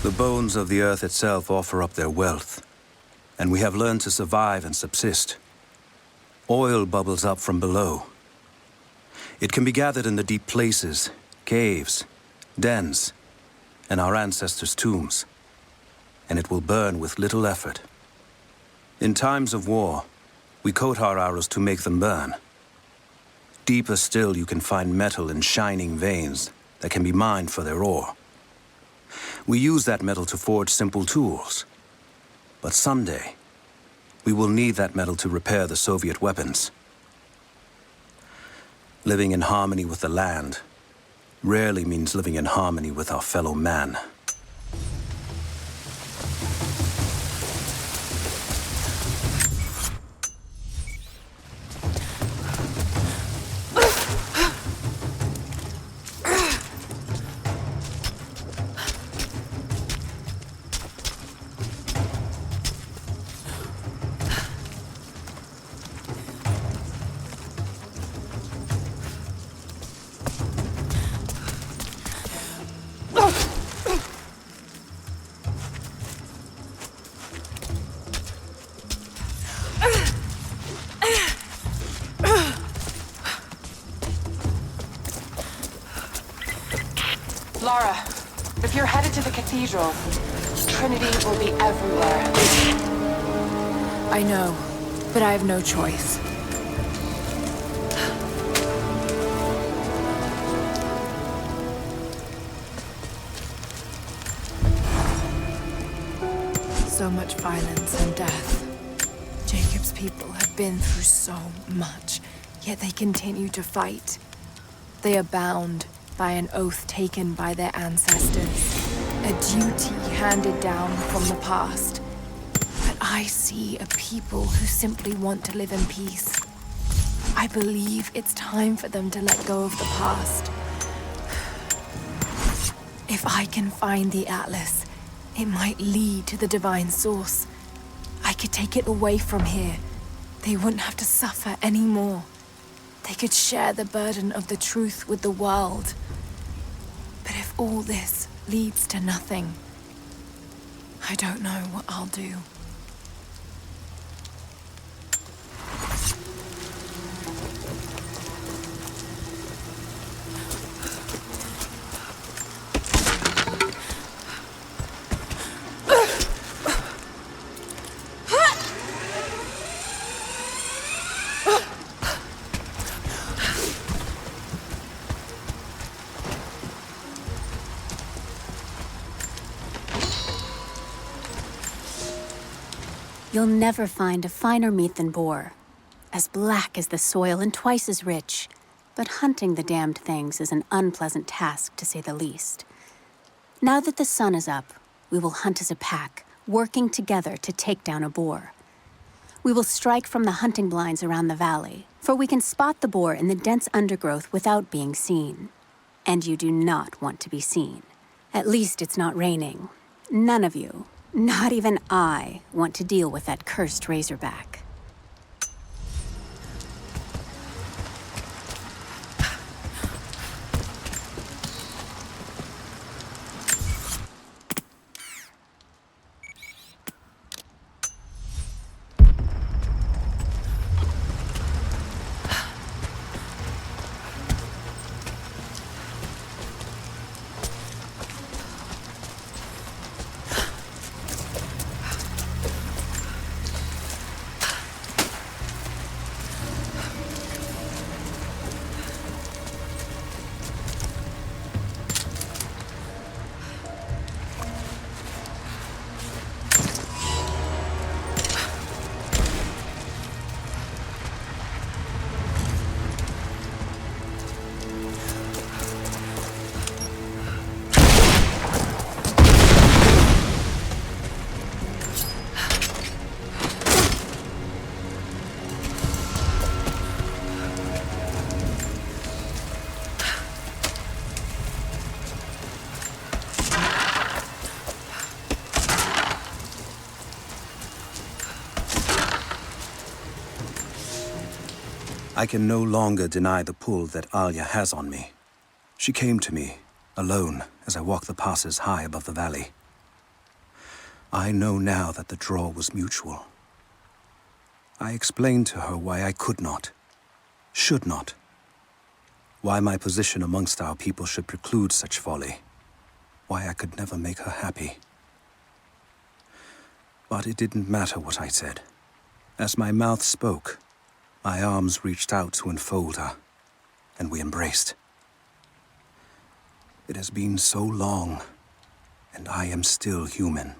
The bones of the earth itself offer up their wealth, and we have learned to survive and subsist. Oil bubbles up from below. It can be gathered in the deep places, caves, dens, and our ancestors' tombs, and it will burn with little effort. In times of war, we coat our arrows to make them burn. Deeper still, you can find metal in shining veins that can be mined for their ore. We use that metal to forge simple tools. But someday, we will need that metal to repair the Soviet weapons. Living in harmony with the land rarely means living in harmony with our fellow man. Lara, if you're headed to the cathedral, Trinity will be everywhere. I know, but I have no choice. So much violence and death. Jacob's people have been through so much, yet they continue to fight. They are bound by an oath taken by their ancestors, a duty handed down from the past. But I see a people who simply want to live in peace. I believe it's time for them to let go of the past. If I can find the Atlas, it might lead to the divine source. I could take it away from here. They wouldn't have to suffer anymore. They could share the burden of the truth with the world. But if all this leads to nothing, I don't know what I'll do. You'll never find a finer meat than boar, as black as the soil and twice as rich. But hunting the damned things is an unpleasant task, to say the least. Now that the sun is up, we will hunt as a pack, working together to take down a boar. We will strike from the hunting blinds around the valley, for we can spot the boar in the dense undergrowth without being seen. And you do not want to be seen. At least it's not raining. None of you, not even I, want to deal with that cursed razorback. I can no longer deny the pull that Alia has on me. She came to me, alone, as I walk the passes high above the valley. I know now that the draw was mutual. I explained to her why I could not, should not, why my position amongst our people should preclude such folly, why I could never make her happy. But it didn't matter what I said. As my mouth spoke, my arms reached out to enfold her, and we embraced. It has been so long, and I am still human.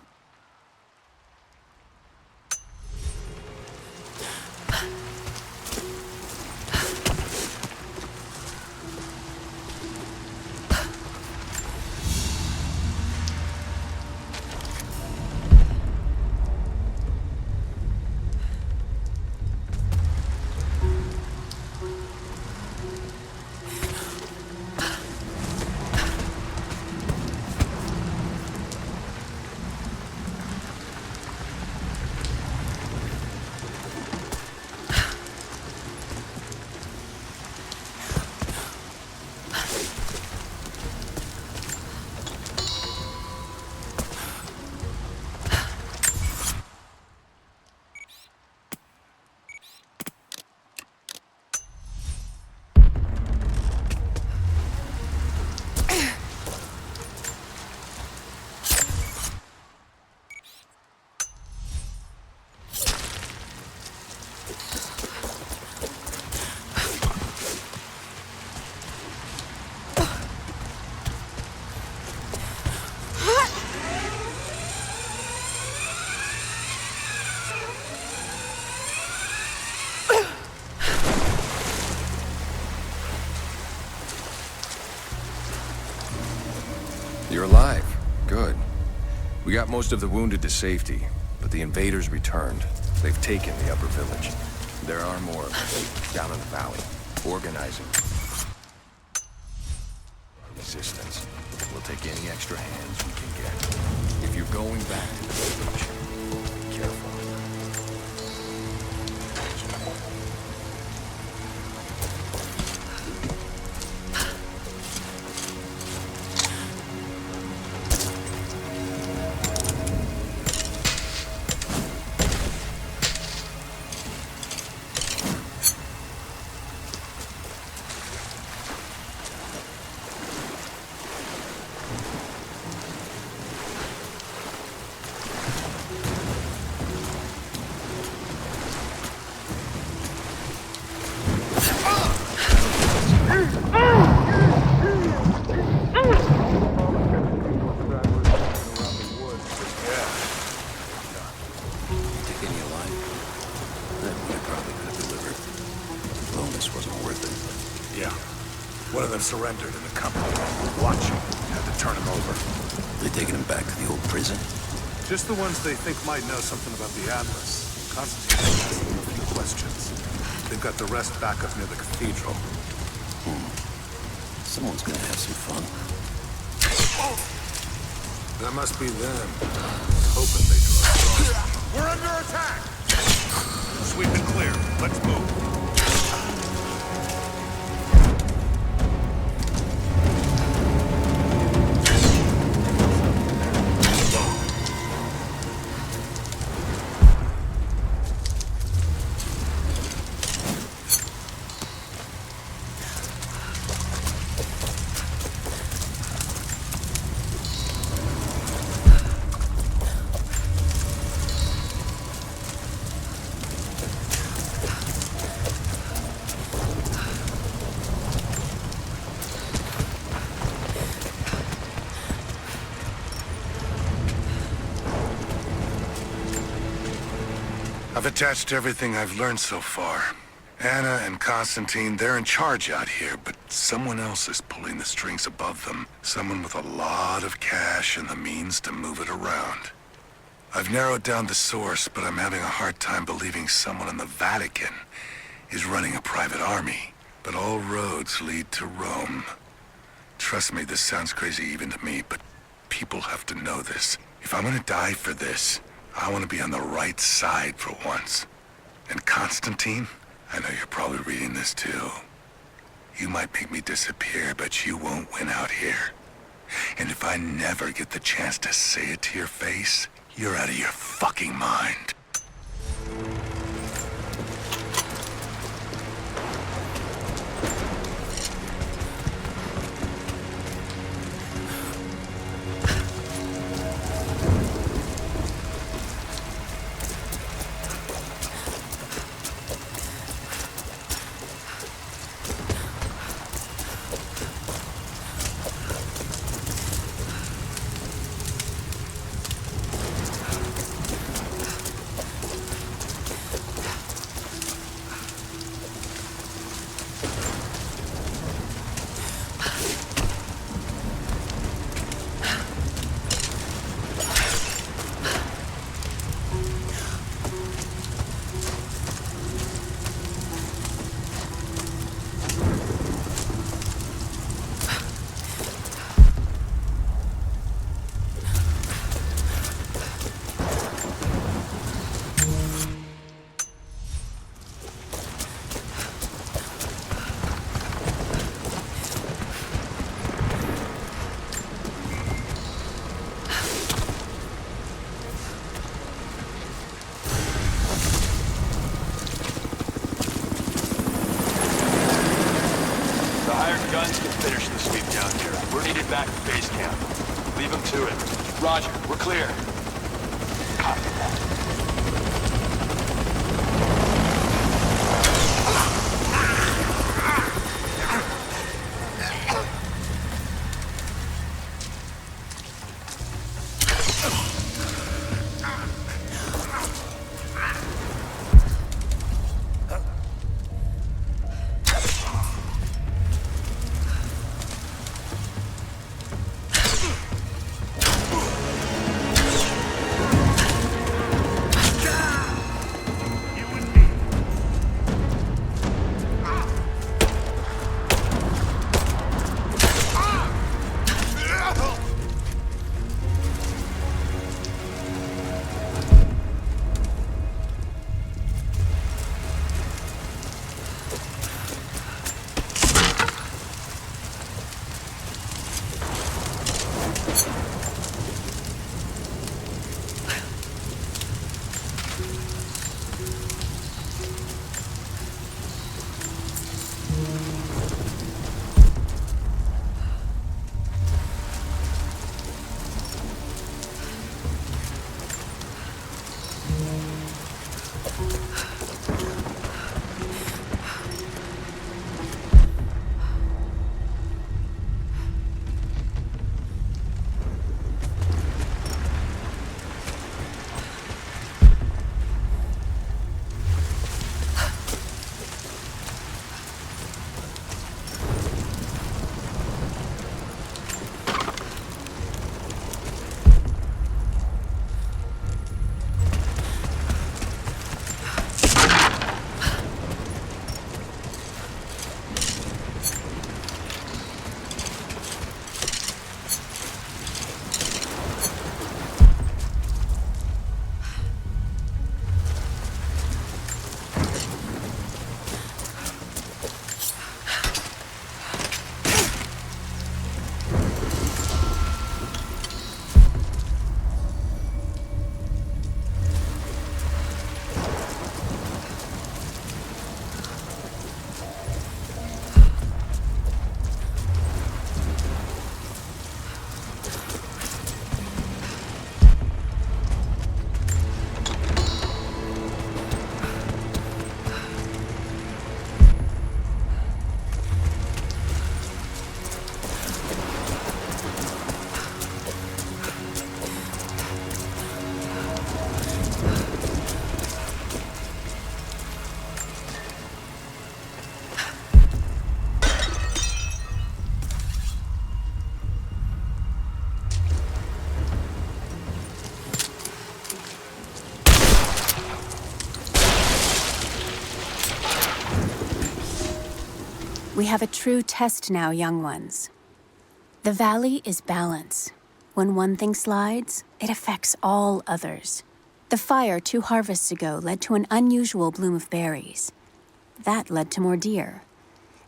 You're alive. Good. We got most of the wounded to safety, but the invaders returned. They've taken the upper village. There are more of them down in the valley, organizing resistance. We'll take any extra hands we can get. If you're going back to the village, be careful. Surrendered in the company. Watching. Had to turn him over. They taking him back to the old prison? Just the ones they think might know something about the Atlas. Constantine asked them a few questions. They've got the rest back up near the cathedral. Someone's gonna have some fun. That must be them. Hoping they draw strong. We're under attack! Sweep and clear. Let's move. I've attached everything I've learned so far. Anna and Constantine, they're in charge out here, but someone else is pulling the strings above them. Someone with a lot of cash and the means to move it around. I've narrowed down the source, but I'm having a hard time believing someone in the Vatican is running a private army. But all roads lead to Rome. Trust me, this sounds crazy even to me, but people have to know this. If I'm gonna die for this, I want to be on the right side for once. And Constantine, I know you're probably reading this too. You might make me disappear, but you won't win out here. And if I never get the chance to say it to your face, You're out of your fucking mind. Guns can finish the sweep down here. We're needed back at base camp. Leave them to it. Roger, we're clear. Copy that. We have a true test now, young ones. The valley is balance. When one thing slides, it affects all others. The fire 2 harvests ago led to an unusual bloom of berries. That led to more deer.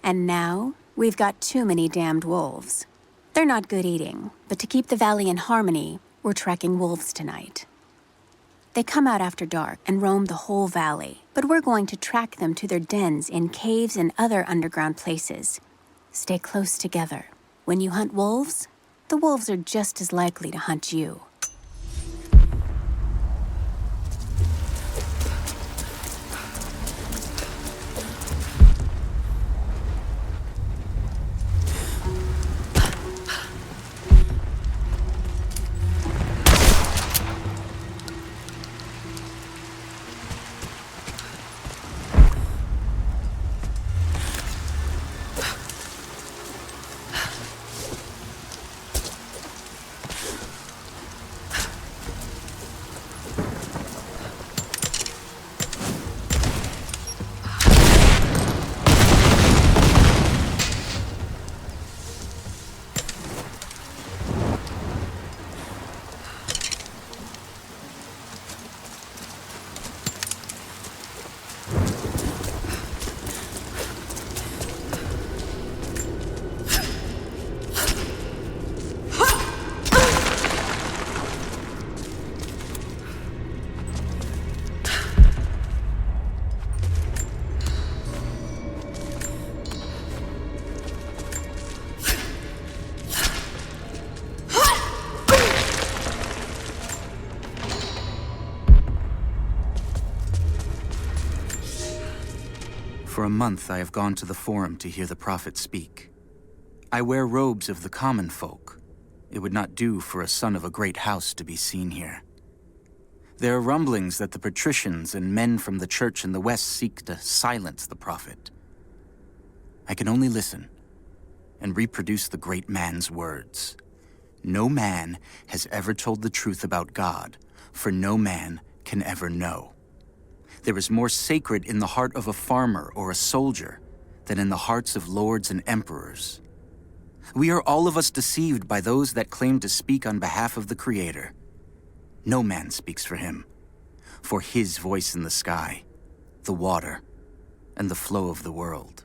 And now, we've got too many damned wolves. They're not good eating, but to keep the valley in harmony, we're tracking wolves tonight. They come out after dark and roam the whole valley, but we're going to track them to their dens in caves and other underground places. Stay close together. When you hunt wolves, the wolves are just as likely to hunt you. For a month, I have gone to the Forum to hear the Prophet speak. I wear robes of the common folk. It would not do for a son of a great house to be seen here. There are rumblings that the patricians and men from the church in the west seek to silence the Prophet. I can only listen and reproduce the great man's words. No man has ever told the truth about God, for no man can ever know. There is more sacred in the heart of a farmer or a soldier than in the hearts of lords and emperors. We are all of us deceived by those that claim to speak on behalf of the Creator. No man speaks for him, for his voice in the sky, the water, and the flow of the world.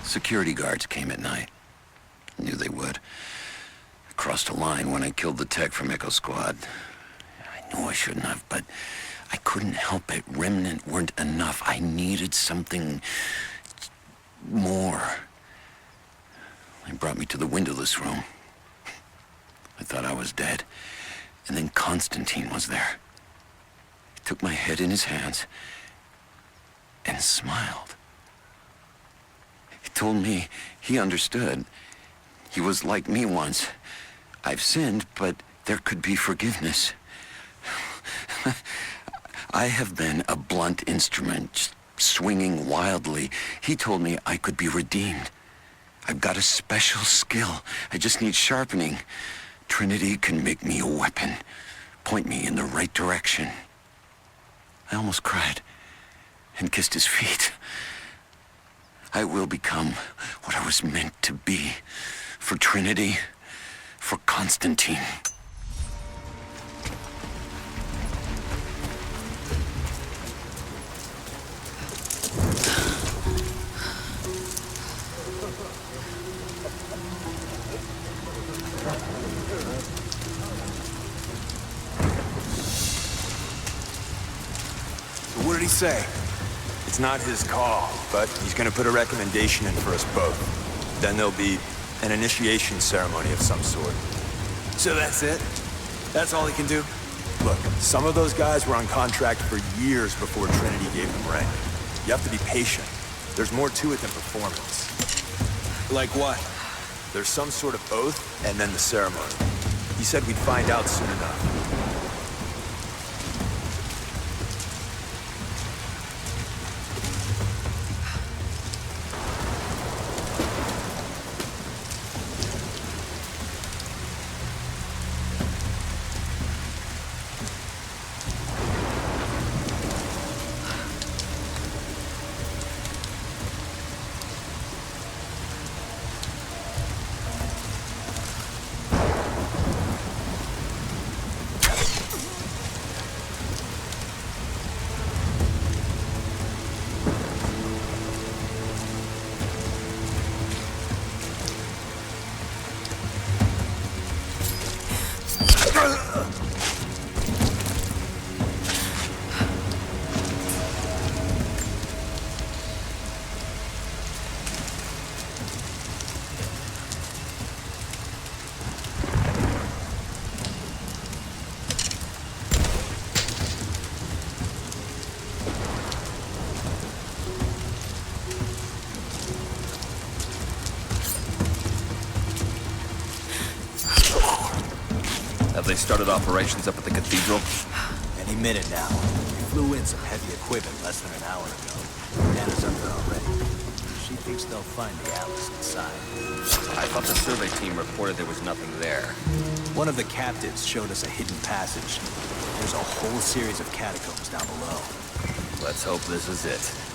Security guards came at night. Knew they would. I crossed a line when I killed the tech from Echo Squad. I knew I shouldn't have, but I couldn't help it. Remnant weren't enough. I needed something more. They brought me to the windowless room. I thought I was dead. And then Constantine was there. He took my head in his hands and smiled. He told me he understood. He was like me once. I've sinned, but there could be forgiveness. I have been a blunt instrument, swinging wildly. He told me I could be redeemed. I've got a special skill. I just need sharpening. Trinity can make me a weapon, point me in the right direction. I almost cried and kissed his feet. I will become what I was meant to be. For Trinity, for Constantine. So what did he say? It's not his call, but he's gonna put a recommendation in for us both. Then there'll be an initiation ceremony of some sort. So that's it? That's all he can do? Look, some of those guys were on contract for years before Trinity gave them rank. You have to be patient. There's more to it than performance. Like what? There's some sort of oath, and then the ceremony. He said we'd find out soon enough. they started operations up at the cathedral? Any minute now. We flew in some heavy equipment less than an hour ago. Anna's up there already. She thinks they'll find the Alice inside. I thought the survey team reported there was nothing there. One of the captives showed us a hidden passage. There's a whole series of catacombs down below. Let's hope this is it.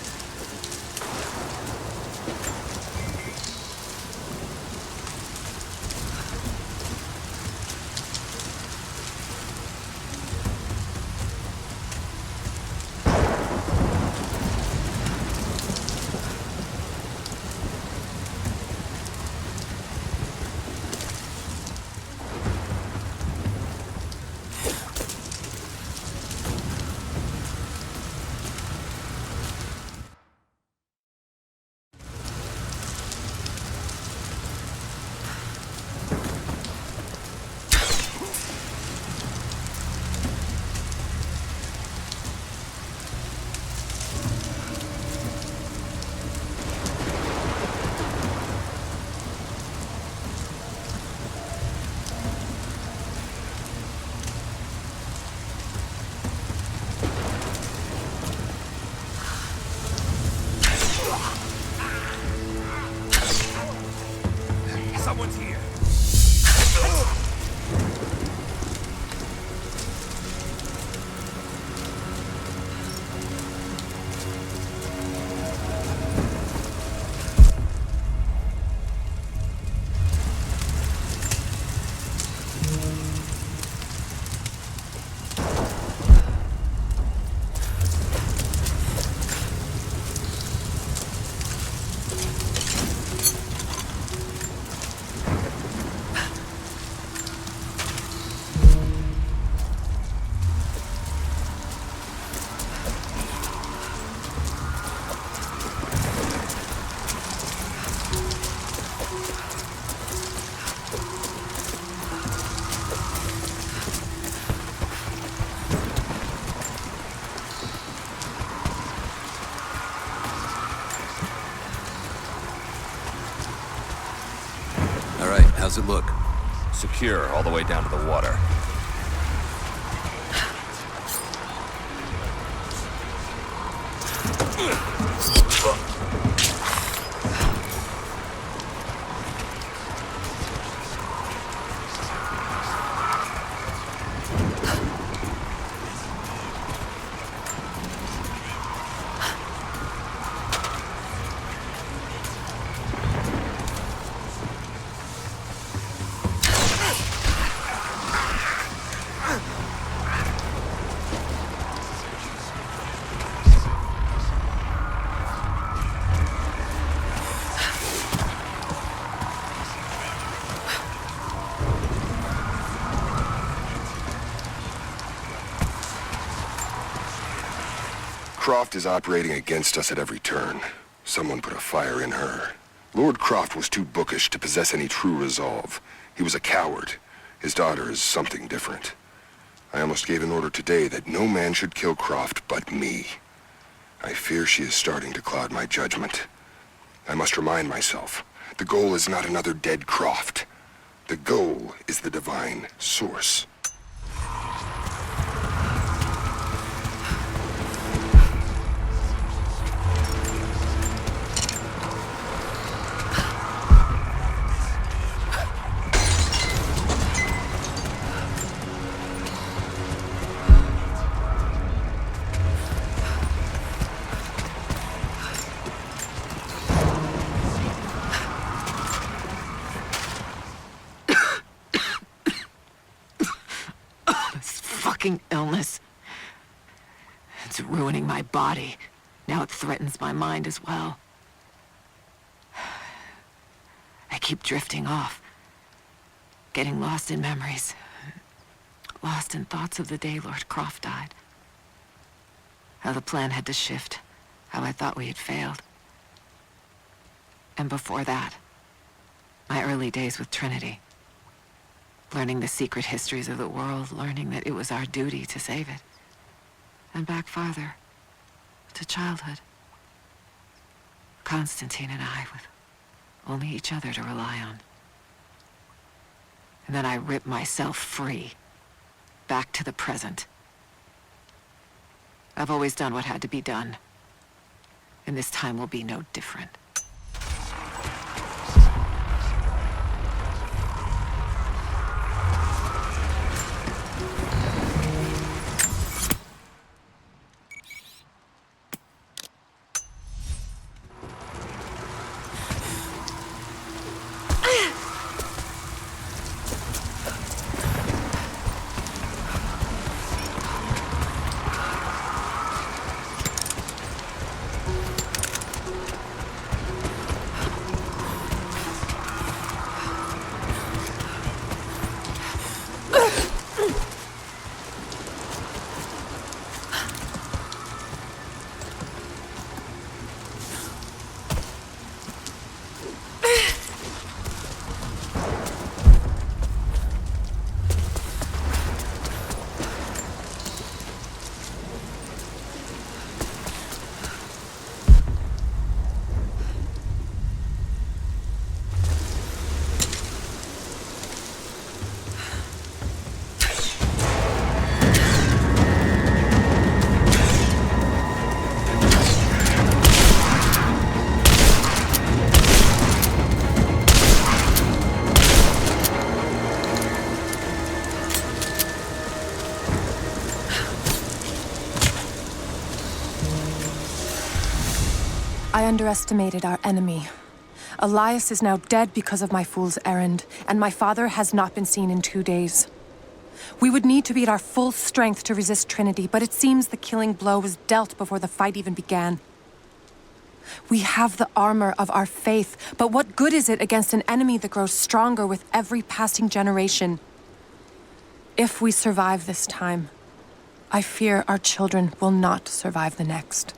Someone's here. How's it look? Secure all the way down to the water. Croft is operating against us at every turn. Someone put a fire in her. Lord Croft was too bookish to possess any true resolve. He was a coward. His daughter is something different. I almost gave an order today that no man should kill Croft but me. I fear she is starting to cloud my judgment. I must remind myself, the goal is not another dead Croft. The goal is the divine source. Illness. It's ruining my body. Now it threatens my mind as well. I keep drifting off, getting lost in memories, lost in thoughts of the day Lord Croft died. How the plan had to shift, how I thought we had failed. And before that, my early days with Trinity. Learning the secret histories of the world, learning that it was our duty to save it. And back farther, to childhood. Constantine and I, with only each other to rely on. And then I ripped myself free back to the present. I've always done what had to be done, and this time will be no different. I underestimated our enemy. Elias is now dead because of my fool's errand, and my father has not been seen in 2 days. We would need to be at our full strength to resist Trinity, but it seems the killing blow was dealt before the fight even began. We have the armor of our faith, but what good is it against an enemy that grows stronger with every passing generation? If we survive this time, I fear our children will not survive the next.